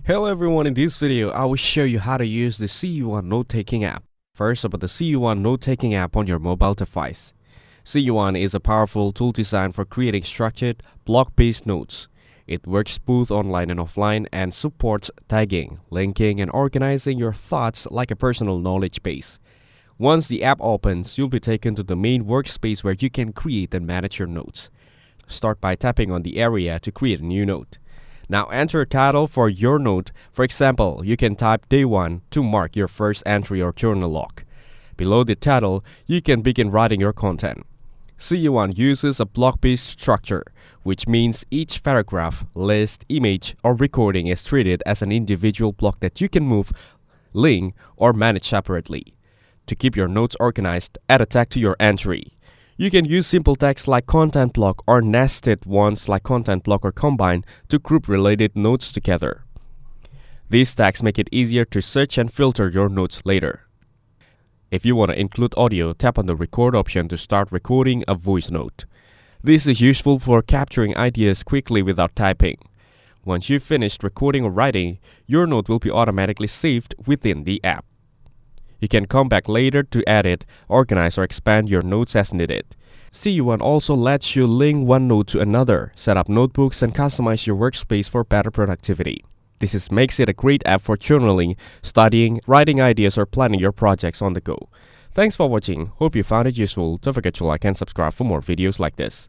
Hello everyone, in this video I will show you how to use the Siyuan note-taking app. First, about the Siyuan note-taking app on your mobile device. Siyuan is a powerful tool designed for creating structured, block-based notes. It works both online and offline and supports tagging, linking, and organizing your thoughts like a personal knowledge base. Once the app opens, you'll be taken to the main workspace where you can create and manage your notes. Start by tapping on the area to create a new note. Now enter a title for your note. For example, you can type Day 1 to mark your first entry or journal log. Below the title, you can begin writing your content. Siyuan uses a block-based structure, which means each paragraph, list, image, or recording is treated as an individual block that you can move, link, or manage separately. To keep your notes organized, add a tag to your entry. You can use simple tags like content block or nested ones like content block or combine to group related notes together. These tags make it easier to search and filter your notes later. If you want to include audio, tap on the record option to start recording a voice note. This is useful for capturing ideas quickly without typing. Once you've finished recording or writing, your note will be automatically saved within the app. You can come back later to edit, organize, or expand your notes as needed. Siyuan also lets you link one note to another, set up notebooks, and customize your workspace for better productivity. This makes it a great app for journaling, studying, writing ideas, or planning your projects on the go. Thanks for watching. Hope you found it useful. Don't forget to like and subscribe for more videos like this.